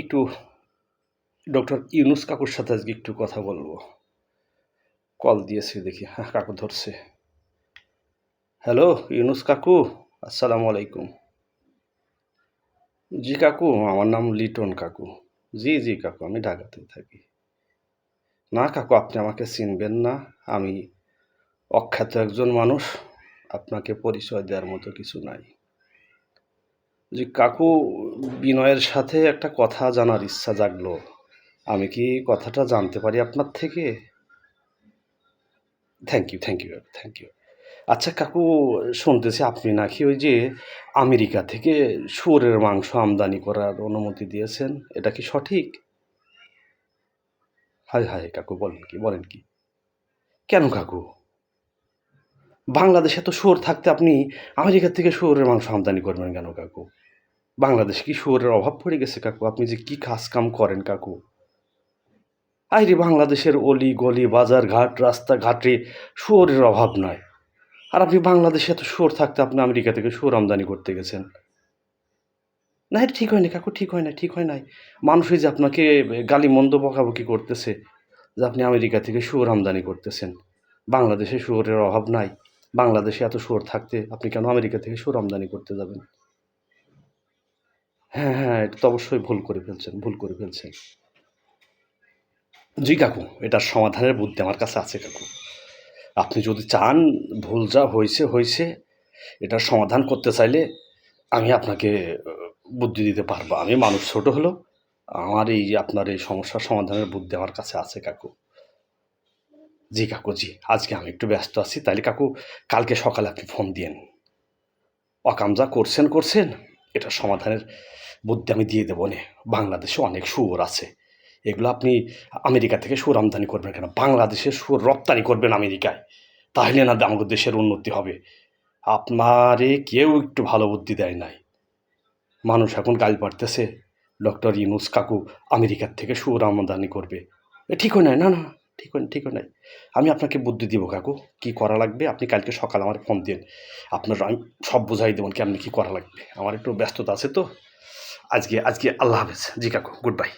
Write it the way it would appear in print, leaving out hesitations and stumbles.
একটু ডক্টর ইউনুস কাকুর সাথে আজকে একটু কথা বলবো। কল দিয়েছে দেখি, হ্যাঁ কাকু ধরছে। হ্যালো ইউনুস কাকু, আসসালামু আলাইকুম। জি কাকু, আমার নাম লিটন কাকু। জি জি কাকু, আমি ঢাকাতে থাকি। না কাকু, আপনি আমাকে চিনবেন না। আমি অখ্যাত একজন মানুষ, আপনাকে পরিচয় দেওয়ার মতো কিছু নাই। জি কাকু, বিনয়ের সাথে একটা কথা জানার ইচ্ছা জাগলো। আমি কি কথাটা জানতে পারি আপনার থেকে? Thank you, thank you, thank you. আচ্ছা কাকু, শুনতেছি আপনি নাকি ওই যে আমেরিকা থেকে শুয়োরের মাংস আমদানি করার অনুমতি দিয়েছেন, এটা কি সঠিক? হায় হায় কাকু, বলেন কি বলেন কি? কেন কাকু? বাংলাদেশে তো শুয়োর থাকতে আপনি আমেরিকা থেকে শুয়োরের মাংস আমদানি করবেন কেন কাকু? বাংলাদেশে কি শুয়োরের অভাব পড়ে গেছে কাকু? আপনি যে কি কাজ কাম করেন কাকু! আইরে, বাংলাদেশের অলি গলি বাজার ঘাট রাস্তাঘাটে শুয়োরের অভাব নাই। আর আপনি বাংলাদেশে এত শুয়োর থাকতে আপনি আমেরিকা থেকে শুয়োর আমদানি করতে গেছেন। না, এটা ঠিক হয় নাই কাকু, ঠিক হয় নাই, ঠিক হয় নাই। মানুষই যে আপনাকে গালিমন্দ বকাবকি করতেছে যে আপনি আমেরিকা থেকে শুয়োর আমদানি করতেছেন। বাংলাদেশে শুয়োরের অভাব নাই। বাংলাদেশে এত শুয়োর থাকতে আপনি কেন আমেরিকা থেকে শুয়োর আমদানি করতে যাবেন? হ্যাঁ, হ্যাঁ, এটা তো অবশ্যই ভুল করে ফেলছেন, ভুল করে ফেলছেন। জি কাকু, এটার সমাধানের বুদ্ধি আমার কাছে আছে কাকু। আপনি যদি চান, ভুল যা হইছে, হইছে। এটার সমাধান করতে চাইলে আমি আপনাকে বুদ্ধি দিতে পারবো। আমি মানুষ ছোট হলেও আমার এই যে আপনার এই সমস্যার সমাধানের বুদ্ধি আমার কাছে আছে কাকু। জি কাকু, জি। আজকে আমি একটু ব্যস্ত আছি। তাইলে কাকু কালকে সকালে আপনি ফোন দিয়েন। অকাম যা করছেন, করছেন। এটার সমাধানের বুদ্ধি আমি দিয়ে দেবো নে। বাংলাদেশে অনেক শুয়োর আছে। এগুলো আপনি আমেরিকা থেকে শুয়োর আমদানি করবেন কেন? বাংলাদেশের শুয়োর রপ্তানি করবেন আমেরিকায়। তাহলে না আমাদের দেশের উন্নতি হবে। আপনারে কেউ একটু ভালো বুদ্ধি দেয় নাই। মানুষ এখন গাল পাড়তেছে ডক্টর ইউনুস কাকু আমেরিকার থেকে শুয়োর আমদানি করবে। ঠিক হয় নাই, না না, ঠিক হয় ঠিক হয় নাই। আমি আপনাকে বুদ্ধি দিব কাকু, কি করা লাগবে আপনি কালকে সকালে আমার ফোন দিন। আপনার আমি সব বুঝাই দেবেন কেমনি কি করা লাগবে। আমার একটু ব্যস্ততা আছে তো। আজকে আল্লাহ হাফেজ। জি কাকু, গুড বাই।